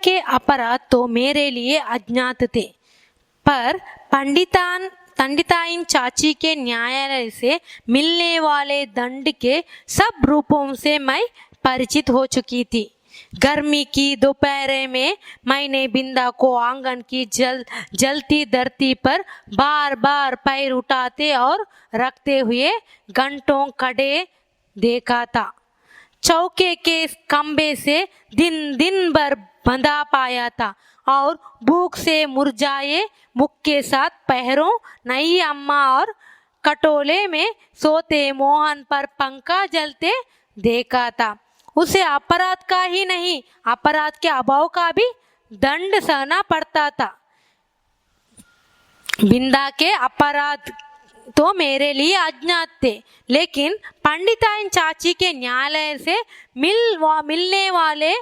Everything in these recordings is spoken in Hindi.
के अपराध तो मेरे लिए अज्ञात थे, पर पंडिताइन चाची के न्यायालय से मिलने वाले दंड के सब रूपों से मैं परिचित हो चुकी थी। गर्मी की दोपहर में मैंने बिंदा को आंगन की जलती धरती पर बार बार पैर उठाते और रखते हुए घंटों खड़े देखा था। चौके के खंबे से दिन भर बंधा पाया था और भूख से मुरझाए मुख के साथ पैरों नई अम्मा और कटोले में सोते मोहन पर पंखा जलते देखा था। उसे अपराध का ही नहीं, अपराध के अभाव का भी दंड सहना पड़ता था। बिंदा के अपराध तो मेरे लिए अज्ञात थे, लेकिन पंडिताइन चाची के न्यायालय से मिलने वाले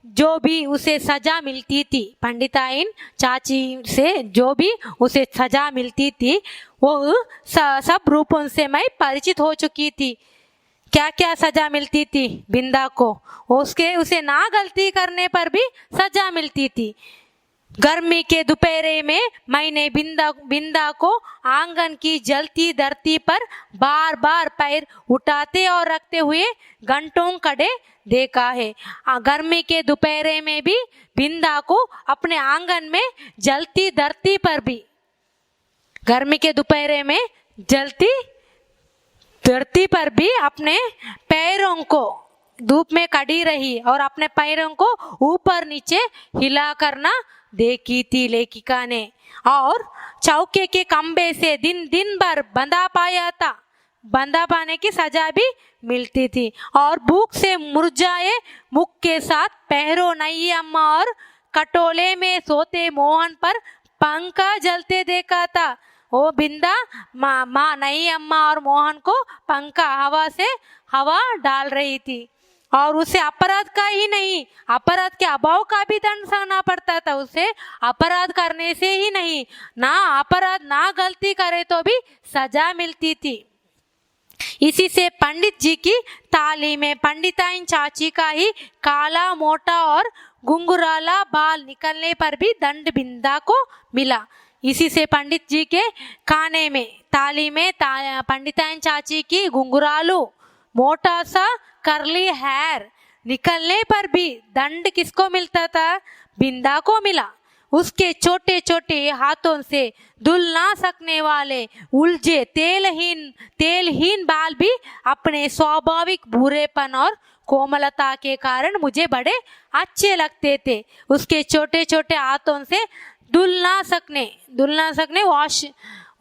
जो भी उसे सजा मिलती थी, पंडिताइन चाची से जो भी उसे सजा मिलती थी, वो सब रूपों से मैं परिचित हो चुकी थी। क्या क्या सजा मिलती थी बिंदा को? उसे ना गलती करने पर भी सजा मिलती थी। गर्मी के दोपहर में मैंने बिंदा को आंगन की जलती धरती पर बार बार पैर उठाते और रखते हुए घंटों खड़े देखा है। गर्मी के दोपहर में भी बिंदा को अपने आंगन में जलती धरती पर भी, गर्मी के दोपहर में जलती धरती पर भी अपने पैरों को धूप में खड़ी रही और अपने पैरों को ऊपर नीचे हिला करना देखी थी लेखिका ने। और चौके के खंबे से दिन भर बंधा पाया था, बंधा पाने की सजा भी मिलती थी और भूख से मुरझाए मुख के साथ पैरों नई अम्मा और कटोले में सोते मोहन पर पंखा जलते देखा था। वो बिंदा माँ नई अम्मा और मोहन को पंखा हवा से हवा डाल रही थी और उसे अपराध का ही नहीं, अपराध के अभाव का भी दंड सहना पड़ता था। उसे अपराध करने से ही नहीं, ना अपराध ना गलती करे तो भी सजा मिलती थी। इसी से पंडित जी की तालीम में पंडिताइन चाची का ही काला मोटा और घुंघराला बाल निकलने पर भी दंड बिंदा को मिला। इसी से पंडित जी के खाने में तालीम में पंडिताइन चाची की घुंघरालू मोटा सा करली हेयर निकलने पर भी दंड किसको मिलता था? बिंदा को मिला। उसके छोटे छोटे हाथों से धुल ना सकने वाले उलझे तेलहीन बाल भी अपने स्वाभाविक भूरेपन और कोमलता के कारण मुझे बड़े अच्छे लगते थे। उसके छोटे छोटे हाथों से धुल ना सकने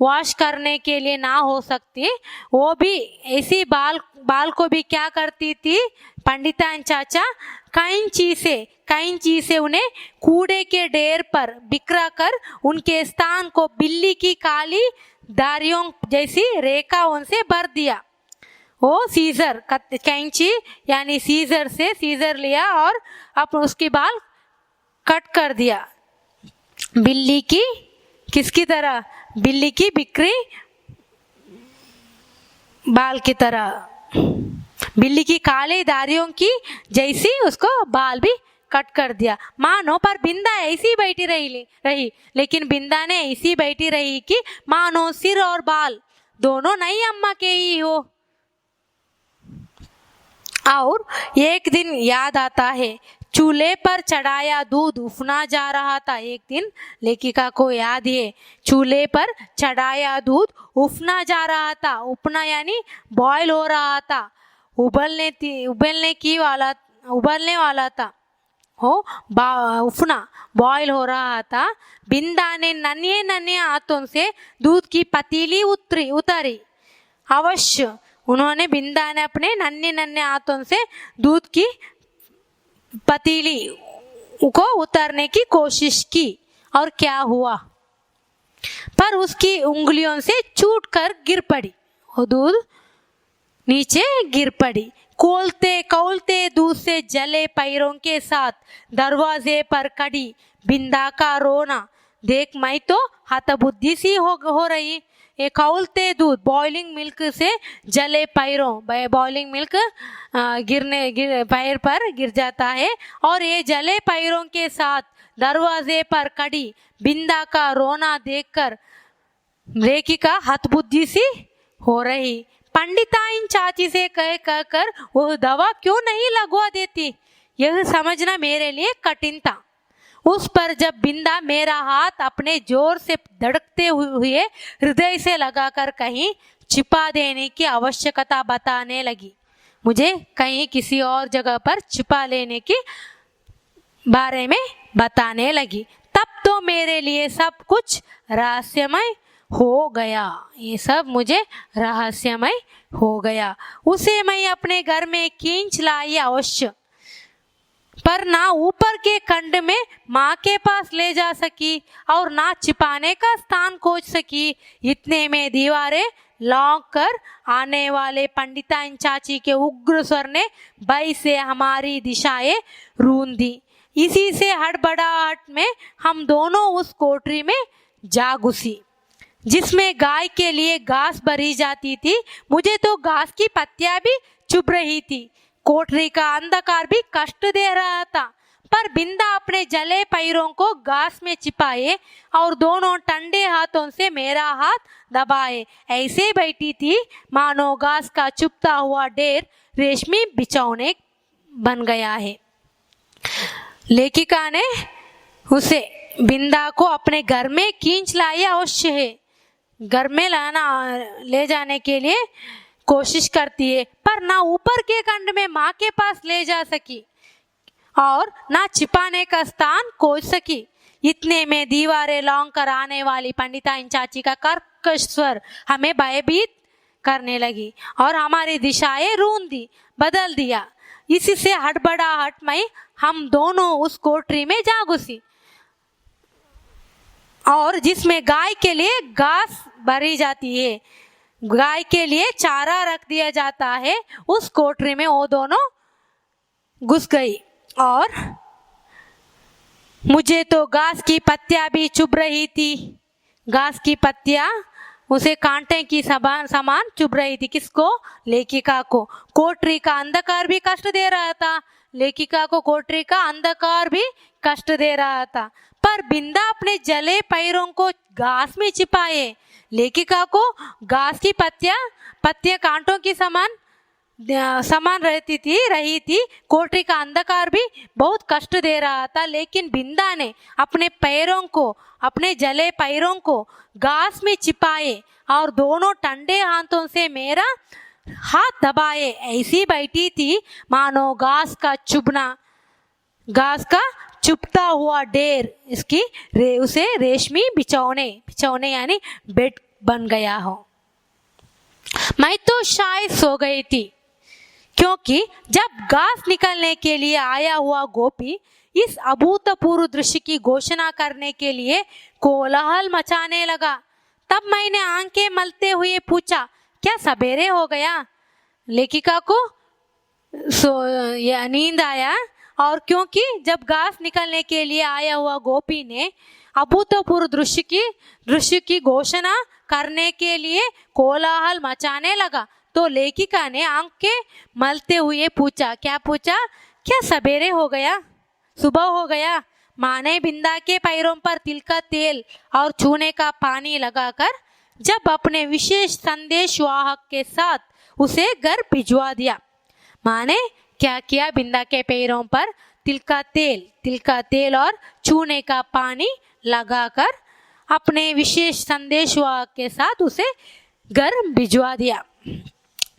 वॉश करने के लिए ना हो सकती, वो भी ऐसी बाल को भी क्या करती थी पंडिताइन चाचा, कैंची से उन्हें कूड़े के ढेर पर बिखरा कर उनके स्थान को बिल्ली की काली धारियों जैसी रेखाओं से भर दिया। वो सीजर कैंची यानी सीजर लिया और अब उसकी बाल कट कर दिया। बिल्ली की किसकी तरह? बिल्ली की बिक्री बाल की तरह, बिल्ली की काले धारियों की जैसी उसको बाल भी कट कर दिया। मानो पर बिंदा ऐसी बैठी रही, लेकिन बिंदा ने ऐसी बैठी रही कि मानो सिर और बाल दोनों नई अम्मा के ही हो। और एक दिन याद आता है, चूल्हे पर चढ़ाया दूध उफना जा रहा था। एक दिन लेखिका को याद है, चूल्हे पर चढ़ाया दूध उफना जा रहा था। उपना यानी बॉयल हो रहा था, उबलने वाला था हो उफना बॉयल हो रहा था। बिंदा ने नन्हे हाथों से दूध की पतीली उतारी। अवश्य उन्होंने बिंदा ने अपने नन्हे हाथों से दूध की पतीली को उतारने की कोशिश की और क्या हुआ? पर उसकी उंगलियों से छूट कर गिर पड़ी, वो दूध नीचे गिर पड़ी। कौलते दूध से जले पैरों के साथ दरवाजे पर खड़ी बिंदा का रोना देख मैं तो हतबुद्धि सी हो रही। ये खौलते दूध बॉइलिंग मिल्क से जले पैरों बॉइलिंग मिल्क पैर पर गिर जाता है और ये जले पैरों के साथ दरवाजे पर कड़ी बिंदा का रोना देखकर लेखिका हतबुद्धि सी हो रही। पंडिताइन चाची से कह कहकर वह दवा क्यों नहीं लगवा देती, यह समझना मेरे लिए कठिन था। उस पर जब बिंदा मेरा हाथ अपने जोर से धड़कते हुए हृदय से लगाकर कहीं छिपा देने की आवश्यकता बताने लगी, मुझे कहीं किसी और जगह पर छिपा लेने की बारे में बताने लगी, तब तो मेरे लिए सब कुछ रहस्यमय हो गया। ये सब मुझे रहस्यमय हो गया। उसे मैं अपने घर में खींच लाई अवश्य, पर ना ऊपर के खंड में माँ के पास ले जा सकी और ना छिपाने का स्थान खोज सकी। इतने में दीवारें लौंक कर आने वाले पंडिताइन चाची के उग्र स्वर ने भय से हमारी दिशाएं रूंध दी। इसी से हड़बड़ाहट में हम दोनों उस कोठरी में जा घुसी जिसमें गाय के लिए घास भरी जाती थी। मुझे तो घास की पत्तियां भी चुभ रही थी। कोठरी का अंधकार भी कष्ट दे रहा था, पर बिंदा अपने जले पैरों को घास में छिपाए और दोनों ठंडे हाथों से मेरा हाथ दबाए ऐसे बैठी थी मानो घास का चुभता हुआ ढेर रेशमी बिछौने बन गया है। लेखिका ने उसे बिंदा को अपने घर में खींच लाया अवश्य है, घर में ले जाने के लिए कोशिश करती है, पर ना ऊपर के खंड में माँ के पास ले जा सकी और ना छिपाने का स्थान खोज सकी। इतने में दीवारें लौंग कर आने वाली पंडिताइन चाची का कर्कश स्वर हमें भयभीत करने लगी और हमारी दिशाएं बदल दिया। इसी से हड़बड़ाहट में हम दोनों उस कोठरी में जा घुसी और जिसमें गाय के लिए घास भरी जाती है, गाय के लिए चारा रख दिया जाता है, उस कोठरी में वो दोनों घुस गई और मुझे तो घास की पत्तियां भी चुभ रही थी। घास की पत्तियां उसे कांटे की समान चुभ रही थी। किसको? लेखिका को। कोठरी का अंधकार भी कष्ट दे रहा था, लेखिका को कोठरी का अंधकार भी कष्ट दे रहा था, पर बिंदा अपने जले पैरों को घास में छिपाए लेखिका को घास की पत्तियां कांटों की समान रही थी। कोठरी का अंधकार भी बहुत कष्ट दे रहा था, लेकिन बिंदा ने अपने जले पैरों को घास में छिपाए और दोनों ठंडे हाथों से मेरा हाथ दबाए ऐसी बैठी थी मानो घास का चुभता हुआ ढेर उसे रेशमी बिछौने यानी बेड बन गया हो। मैं तो शायद सो गई थी, क्योंकि जब घास निकलने के लिए आया हुआ गोपी इस अभूतपूर्व दृश्य की घोषणा करने के लिए कोलाहल मचाने लगा, तब मैंने आंखें मलते हुए पूछा, क्या सवेरे हो गया? लेखिका को नींद आया और क्योंकि जब घास निकलने के लिए आया हुआ गोपी ने अभूतपूर्व दृश्य की घोषणा करने के लिए कोलाहल मचाने लगा, तो लेखिका ने आंखें मलते हुए पूछा, क्या सवेरे हो गया, सुबह हो गया? माँ ने बिंदा के पैरों पर तिल का तेल और चूने का पानी लगाकर जब अपने विशेष संदेश वाहक के साथ उसे घर भिजवा दिया। माँ ने क्या किया? बिंदा के पैरों पर तिल का तेल और चूने का पानी लगाकर अपने विशेष संदेश वाहक के साथ उसे घर भिजवा दिया।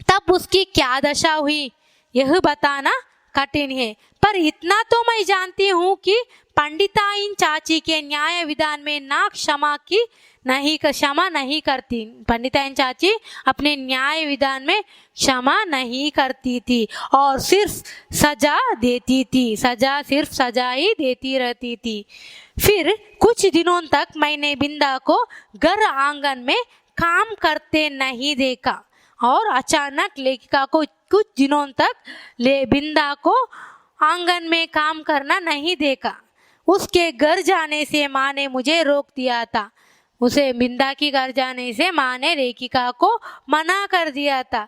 तब उसकी क्या दशा हुई यह बताना कठिन है, पर इतना तो मैं जानती हूँ कि पंडिताइन चाची के न्याय विधान में ना क्षमा नहीं करती। पंडिताइन चाची अपने न्याय विधान में क्षमा नहीं करती थी और सिर्फ सजा ही देती रहती थी। फिर कुछ दिनों तक मैंने बिंदा को घर आंगन में काम करते नहीं देखा और अचानक लेखिका को कुछ दिनों तक बिंदा को आंगन में काम करना नहीं देखा। उसके घर जाने से माँ ने मुझे रोक दिया था। उसे बिंदा की घर जाने से माँ ने लेखिका को मना कर दिया था,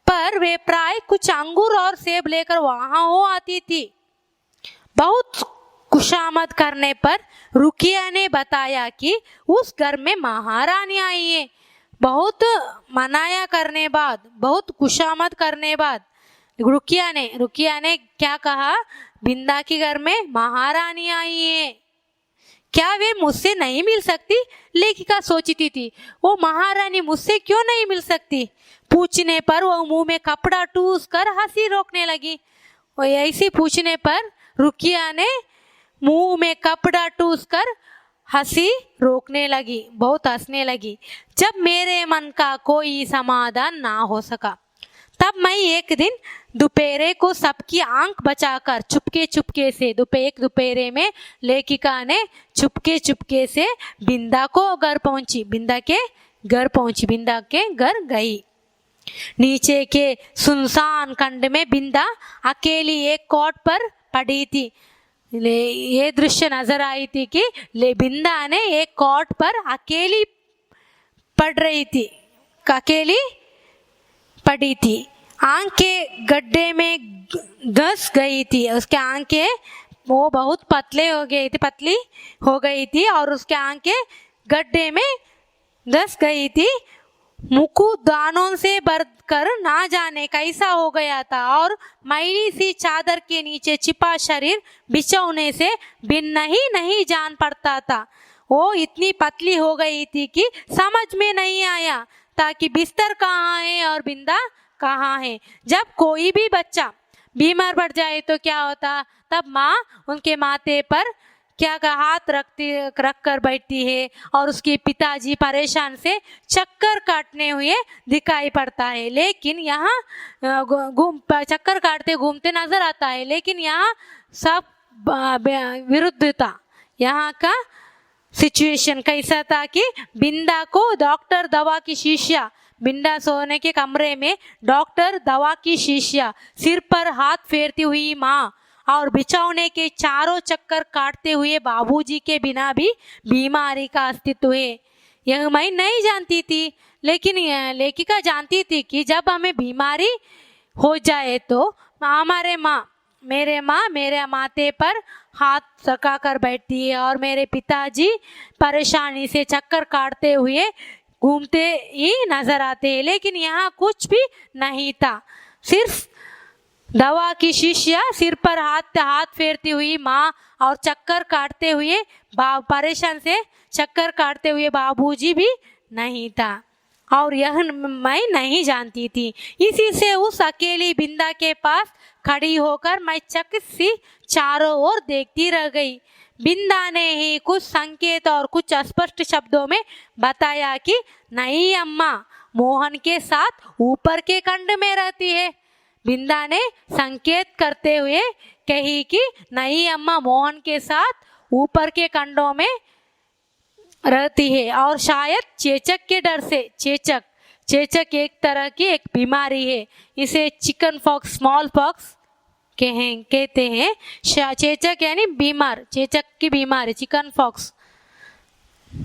पर वे प्राय कुछ अंगूर और सेब लेकर वहां हो आती थी। बहुत खुशामद करने पर रुकिया ने बताया कि उस घर में महारानी आई है। बहुत मनाया करने बाद, बहुत खुशामद करने बाद रुकिया ने क्या कहा, बिंदा के घर में महारानी आई है, क्या वे मुझसे नहीं मिल सकती? लेखिका सोचती थी, वो महारानी मुझसे क्यों नहीं मिल सकती? पूछने पर वो मुंह में कपड़ा ठूस कर हंसी रोकने लगी। वो ऐसे पूछने पर रुकिया ने मुंह में कपड़ा ठूस कर हंसी रोकने लगी, बहुत हंसने लगी। जब मेरे मन का कोई समाधान ना हो सका, तब मैं एक दिन दोपहर को सबकी आंख बचाकर चुपके से दोपहर में लेखिका ने चुपके से बिंदा के घर गई। नीचे के सुनसान खंड में बिंदा अकेली एक कॉट पर पड़ी थी। ये दृश्य नजर आई थी कि बिंदा ने एक कॉट पर अकेली पड़ी थी। आंखें गड्ढे में घस गई थी, उसके आंखें वो बहुत पतली हो गई थी और उसके आंखें गड्ढे में घस गई थी। मुख दानों से भरकर ना जाने कैसा हो गया था और मैली सी चादर के नीचे छिपा शरीर बिछौने से भिन्न ही नहीं जान पड़ता था। वो इतनी पतली हो गई थी कि समझ में नहीं आया ताकि बिस्तर कहाँ है और बिंदा कहाँ है। जब कोई भी बच्चा बीमार पड़ जाए तो क्या होता, तब माँ उनके माथे पर क्या का हाथ रख कर बैठती है और उसके पिताजी परेशान से चक्कर काटने हुए दिखाई पड़ता है। लेकिन यहाँ चक्कर काटते घूमते नजर आता है, लेकिन यहाँ सब विरुद्धता। यहाँ का सिचुएशन कैसा था कि बिंदा को डॉक्टर दवा की शीशिया, बिंदा सोने के कमरे में डॉक्टर दवा की शीशिया, सिर पर हाथ फेरती हुई माँ और बिछौने के चारों चक्कर काटते हुए बाबूजी के बिना भी बीमारी का अस्तित्व है। यह मैं नहीं जानती थी, लेकिन लेखिका जानती थी कि जब हमें बीमारी हो जाए तो मेरे माँ मेरे माथे पर हाथ सका कर बैठती है और मेरे पिताजी परेशानी से चक्कर काटते हुए घूमते ही नजर आते हैं। लेकिन यहाँ कुछ भी नहीं था, सिर्फ दवा की शीशिया, सिर पर हाथ फेरती हुई माँ और चक्कर काटते हुए परेशान से चक्कर काटते हुए बाबूजी भी नहीं था और यह मैं नहीं जानती थी। इसी से उस अकेली बिंदा के पास खड़ी होकर मैं चकित सी चारों ओर देखती रह गई। बिंदा ने ही कुछ संकेत और कुछ अस्पष्ट शब्दों में बताया कि नहीं अम्मा मोहन के साथ ऊपर के खंड में रहती है। बिंदा ने संकेत करते हुए कही कि नहीं अम्मा मोहन के साथ ऊपर के खंडों में रहती है और शायद चेचक के डर से, चेचक एक तरह की एक बीमारी है, इसे चिकन पॉक्स, स्मॉल पॉक्स कहते हैं। चेचक यानी बीमार, चेचक की बीमारी चिकन पॉक्स।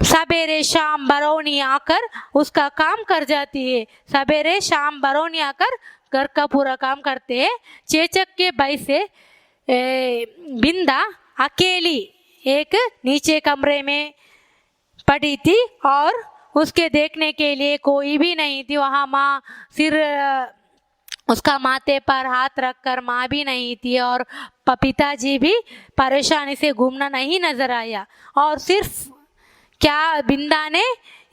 सवेरे शाम बरौनी आकर उसका काम कर जाती है, सवेरे शाम बरौनी आकर घर का पूरा काम करते हैं। चेचक के भय से बिंदा अकेली एक नीचे कमरे में पड़ी थी और उसके देखने के लिए कोई भी नहीं थी। वहाँ माँ सिर उसका माथे पर हाथ रखकर माँ भी नहीं थी और पिताजी भी परेशानी से घूमना नहीं नजर आया। और सिर्फ क्या बिंदा ने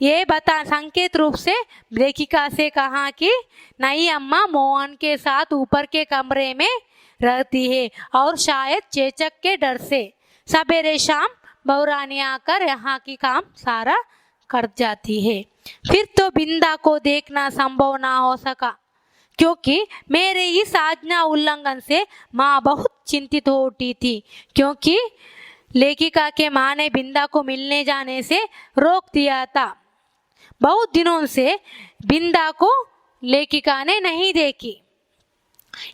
ये संकेत रूप से लेखिका से कहा कि नहीं अम्मा मोहन के साथ ऊपर के कमरे में रहती है और शायद चेचक के डर से सवेरे शाम बहुरानी आकर यहाँ की काम सारा कर जाती है। फिर तो बिंदा को देखना संभव ना हो सका, क्योंकि मेरे इस आज्ञा उल्लंघन से माँ बहुत चिंतित हो उठी थी, क्योंकि लेखिका के माँ ने बिंदा को मिलने जाने से रोक दिया था। बहुत दिनों से बिंदा को लेखिका ने नहीं देखी।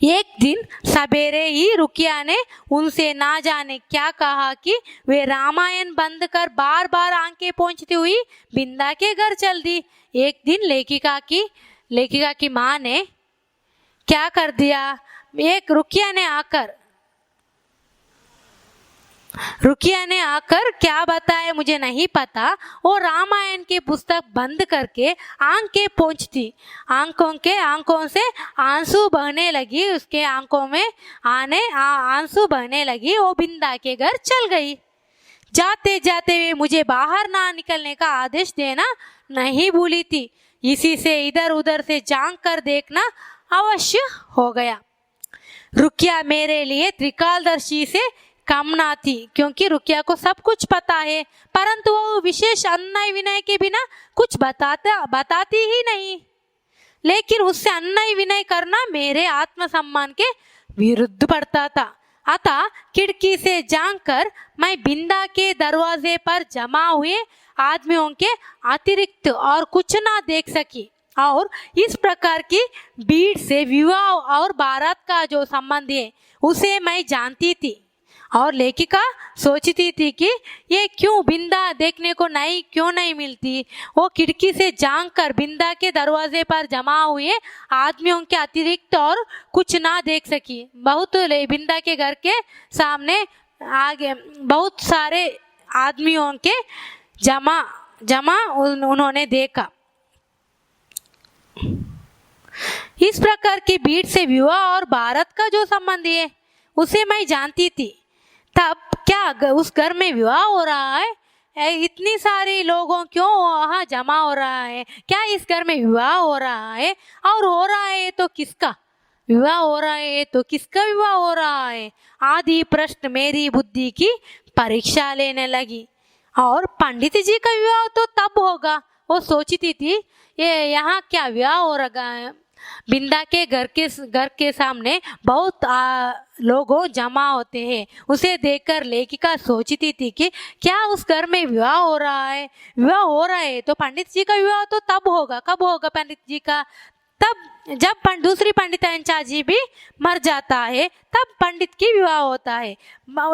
एक दिन सवेरे ही रुकिया ने उनसे ना जाने क्या कहा कि वे रामायण बंद कर बार बार आंखें पोंछती हुई बिंदा के घर चल दी। एक दिन लेखिका की माँ ने क्या कर दिया, एक रुकिया ने आकर क्या बताया मुझे नहीं पता, वो रामायण की पुस्तक बंद करके आंखें पोंछती, आंखों से आंसू बहने लगी, उसके आंखों में आंसू बहने लगी। वो बिंदा के घर चल गई। जाते जाते वे मुझे बाहर ना निकलने का आदेश देना नहीं भूली थी। इसी से इधर उधर से झांक कर देखना अवश्य हो गया। रुकिया मेरे लिए त्रिकालदर्शी से कम ना थी, क्योंकि रुकिया को सब कुछ पता है, परंतु वो विशेष अन्याय विनय के बिना कुछ बताती ही नहीं। लेकिन उससे अन्याय विनय करना मेरे आत्मसम्मान के विरुद्ध पड़ता था। अतः खिड़की से झांक कर मैं बिंदा के दरवाजे पर जमा हुए आदमियों के अतिरिक्त और कुछ ना देख सकी, और इस प्रकार की भीड़ से विवाह और बारात का जो संबंध है उसे मैं जानती थी। और लेखिका सोचती थी कि ये क्यों बिंदा देखने को क्यों नहीं मिलती। वो खिड़की से झांक कर बिंदा के दरवाजे पर जमा हुए आदमियों के अतिरिक्त और कुछ ना देख सकी। बिंदा के घर के सामने आगे बहुत सारे आदमियों के जमा उन्होंने देखा। इस प्रकार की भीड़ से विवाह और बारात का जो संबंध है उसे मैं जानती थी। तब क्या उस घर में विवाह हो रहा है? इतनी सारी लोगों क्यों वहाँ जमा हो रहा है? क्या इस घर में विवाह हो रहा है? और हो रहा है तो किसका विवाह हो रहा है? तो किसका विवाह हो रहा है? आदि प्रश्न मेरी बुद्धि की परीक्षा लेने लगी। और पंडित जी का विवाह तो तब होगा, वो सोचती थी। ये यहाँ क्या विवाह हो रहा है? बिंदा के घर के सामने बहुत लोग जमा होते हैं। उसे देखकर लेखिका सोचती थी कि क्या उस घर में विवाह हो रहा है? विवाह हो रहा है तो पंडित जी का विवाह तो तब होगा। कब होगा पंडित जी का? तब जब दूसरी पंडिताइन चाची भी मर जाता है, तब पंडित की विवाह होता है।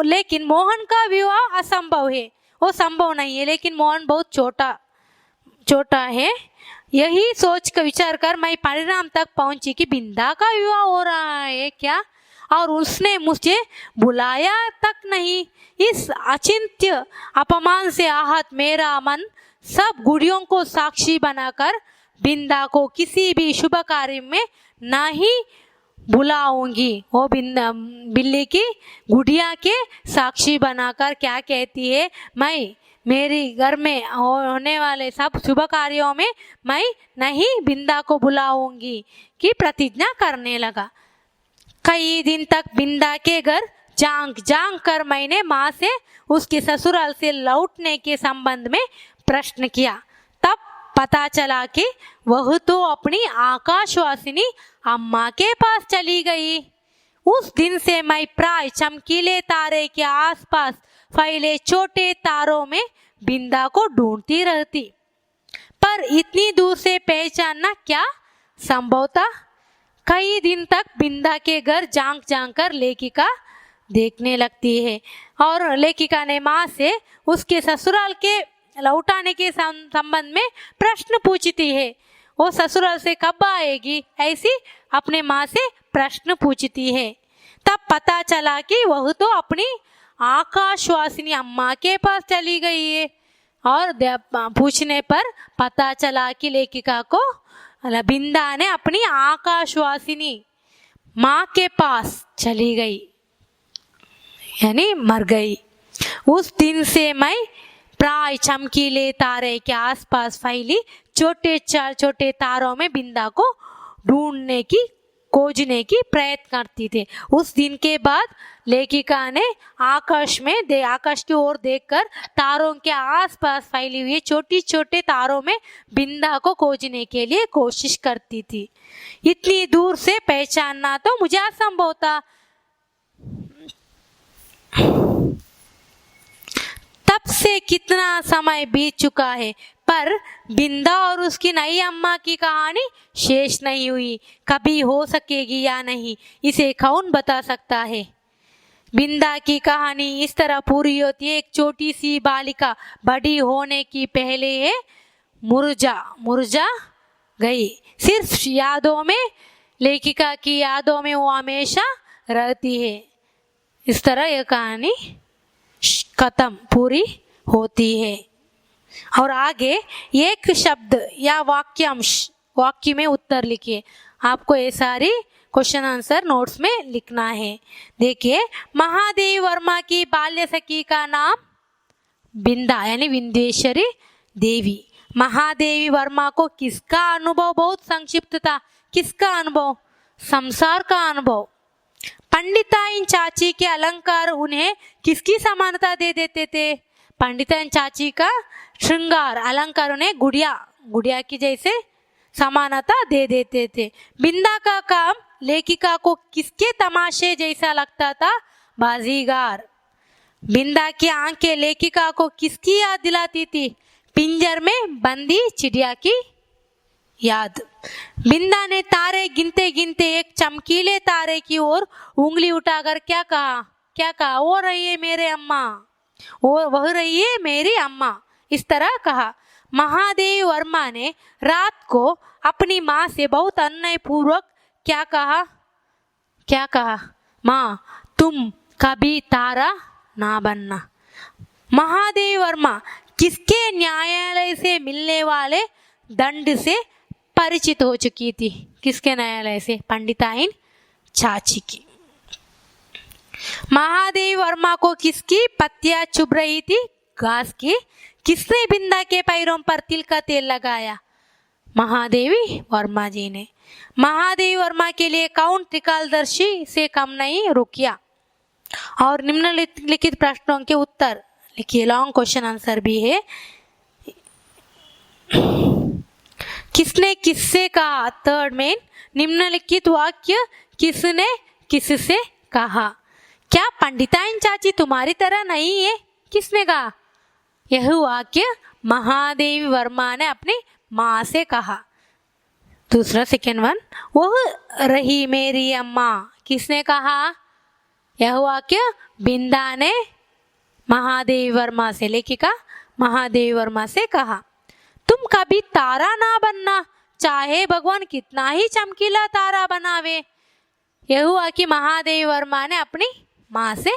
लेकिन मोहन का विवाह असंभव है, वो संभव नहीं है। लेकिन मोहन बहुत छोटा है। यही सोच कर विचार कर मैं परिणाम तक पहुंची कि बिंदा का विवाह हो रहा है क्या, और उसने मुझे बुलाया तक नहीं। इस अचिंत्य अपमान से आहत मेरा मन सब गुड़ियों को साक्षी बनाकर बिंदा को किसी भी शुभ कार्य में नहीं बुलाऊंगी। वो बिल्ली की गुड़िया के साक्षी बनाकर क्या कहती है, मैं मेरे घर में होने वाले सब शुभ कार्यों में मैं नहीं बिंदा को बुलाऊंगी की प्रतिज्ञा करने लगा। कई दिन तक बिंदा के घर झांक कर मैंने माँ से उसके ससुराल से लौटने के संबंध में प्रश्न किया। तब पता चला कि वह तो अपनी आकाशवासिनी अम्मा के पास चली गई। उस दिन से मैं प्राय चमकीले तारे के आसपास फैले छोटे तारों में बिंदा को ढूंढती रहती, पर इतनी दूर से पहचानना क्या संभव था। कई दिन तक बिंदा के घर झांक कर लेखिका देखने लगती है, और लेखिका ने माँ से उसके ससुराल के लौटाने के संबंध में प्रश्न पूछती है। वो ससुराल से कब आएगी ऐसी अपने माँ से प्रश्न पूछती है। तब पता चला कि वह तो अपनी आकाशवासिनी अम्मा के पास चली गई है। और पूछने पर पता चला कि लेखिका को बिंदा ने अपनी आकाशवासिनी माँ के पास चली गई, यानी मर गई। उस दिन से मैं प्राय चमकीले तारे के आसपास फैली छोटे तारों में बिंदा को खोजने की प्रयत्न करती थी। उस दिन के बाद लेखिका ने आकाश की ओर देखकर तारों के आसपास फैली हुई छोटे तारों में बिंदा को खोजने के लिए कोशिश करती थी। इतनी दूर से पहचानना तो मुझे असंभव था। तब से कितना समय बीत चुका है, पर बिंदा और उसकी नई अम्मा की कहानी शेष नहीं हुई। कभी हो सकेगी या नहीं, इसे कौन बता सकता है। बिंदा की कहानी इस तरह पूरी होती है। एक छोटी सी बालिका बड़ी होने की पहले है मुरझा गई, सिर्फ यादों में, लेखिका की यादों में वो हमेशा रहती है। इस तरह यह कहानी खत्म पूरी होती है। और आगे एक शब्द या वाक्य में उत्तर लिखिए। आपको ये सारी क्वेश्चन आंसर नोट्स में लिखना है। देखिए, महादेवी वर्मा की बाल्य सखी का नाम बिंदा यानी विंदेश्वरी देवी। महादेवी वर्मा को किसका अनुभव बहुत संक्षिप्त था? किसका अनुभव? संसार का अनुभव। पंडिताइन चाची के अलंकार उन्हें किसकी समानता दे देते थे? पंडिताइन चाची का श्रृंगार अलंकार उन्हें गुड़िया की जैसे समानता दे देते थे। बिंदा का काम लेखिका को किसके तमाशे जैसा लगता था? बाजीगर। बिंदा की आंखें लेखिका को किसकी याद दिलाती थी? पिंजर में बंदी चिड़िया की याद। बिंदा ने तारे गिनते गिनते एक चमकीले तारे की ओर उंगली उठाकर क्या कहा? वो रही है मेरे अम्मा, वह रही है मेरी अम्मा, इस तरह कहा। महादेवी वर्मा ने रात को अपनी माँ से बहुत अन्यायपूर्वक क्या कहा? माँ, तुम कभी तारा ना बनना। महादेवी वर्मा किसके न्यायालय से मिलने वाले दंड से परिचित हो चुकी थी? किसके न्यायालय से? पंडिताइन चाची की। महादेवी वर्मा को किसकी पत्तियां चुभ रही थी? घास की। किसने बिंदा के पैरों पर तिल का तेल लगाया? महादेवी वर्मा जी ने। महादेवी वर्मा के लिए कौन त्रिकालदर्शी से कम नहीं रुकिया? और निम्नलिखित प्रश्नों के उत्तर लिखिए। लॉन्ग क्वेश्चन आंसर भी है। किसने किससे कहा? थर्ड में निम्नलिखित वाक्य किसने किससे कहा? क्या पंडिताइन चाची तुम्हारी तरह नहीं है? किसने कहा? यह वाक्य महादेवी वर्मा ने अपनी माँ से कहा। दूसरा सेकेंड वन, वह रही मेरी अम्मा, किसने कहा? यह वाक्य बिंदा ने महादेवी वर्मा से, लेखिका महादेवी वर्मा से कहा। तुम कभी तारा ना बनना, चाहे भगवान कितना ही चमकीला तारा बनावे, यह हुआ कि महादेवी वर्मा ने अपनी माँ से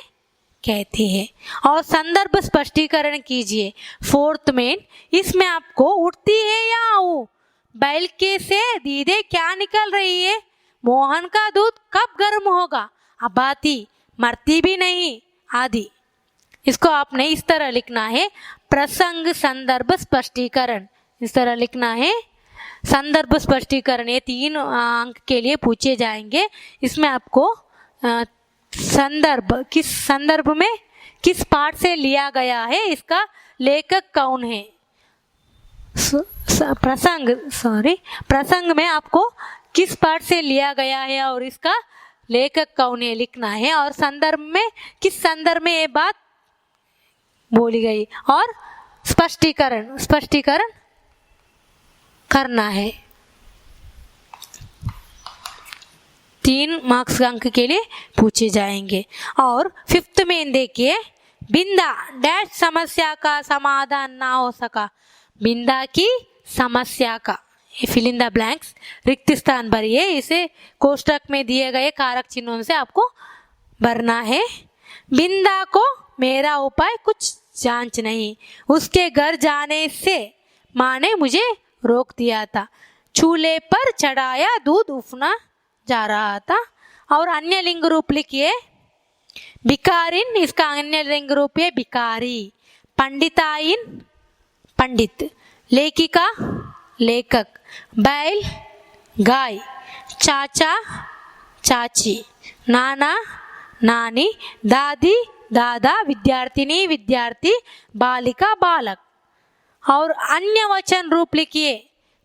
कहती है। और संदर्भ स्पष्टीकरण कीजिए। फोर्थ में, इसमें आपको उठती है या आऊं, बैल के से दीदे क्या निकल रही है, मोहन का दूध कब गर्म होगा, अबाती मरती भी नहीं, आदि। इसको आपने इस तरह लिखना है, प्रसंग संदर्भ स्पष्टीकरण, इस तरह लिखना है। संदर्भ स्पष्टीकरण ये 3 अंक के लिए पूछे जाएंगे। इसमें आपको संदर्भ, किस संदर्भ में किस पाठ से लिया गया है, इसका लेखक कौन है, प्रसंग में आपको किस पाठ से लिया गया है और इसका लेखक कौन है लिखना है। और संदर्भ में किस संदर्भ में ये बात बोली गई, और स्पष्टीकरण करना है। 3 मार्क्स अंक के लिए पूछे जाएंगे। और 5th में देखिए, बिंदा डैश समस्या का समाधान ना हो सका, बिंदा की समस्या का, फिल इन द ब्लैंक्स, रिक्त स्थान भरिए। इसे कोष्टक में दिए गए कारक चिन्हों से आपको भरना है। बिंदा को मेरा उपाय कुछ जांच नहीं, उसके घर जाने से माँ ने मुझे रोक दिया था, चूल्हे पर चढ़ाया दूध उफना जा रहा था। और अन्य लिंग रूप लिखिए, भिकारिन, इसका अन्य लिंग रूप है भिकारी। पंडिताइन पंडित, लेखिका लेखक, बैल गाय, चाचा चाची, नाना नानी, दादी दादा, विद्यार्थिनी विद्यार्थी, बालिका बालक। और अन्य वचन रूप लिखिए,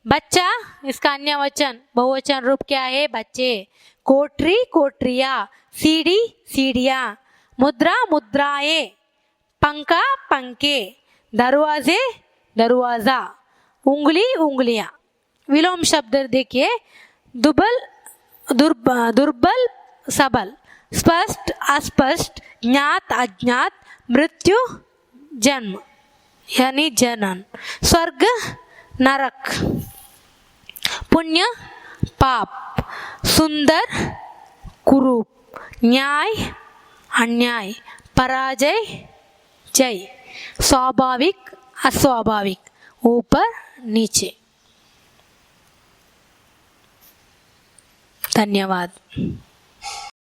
बच्चा, इसका अन्य वचन बहुवचन रूप क्या है? बच्चे। कोठरी कोठरिया, सीढ़ी सीढ़ियाँ, मुद्रा मुद्राएं, पंखा पंखे, दरवाजे दरवाज़ा, उंगली उंगलियाँ। विलोम शब्द देखिए, दुर्बल सबल, स्पष्ट अस्पष्ट, ज्ञात अज्ञात, मृत्यु जन्म यानी जनन, स्वर्ग नरक, पुण्य पाप, सुंदर कुरूप, न्याय अन्याय, पराजय जय, स्वाभाविक अस्वाभाविक, ऊपर नीचे। धन्यवाद।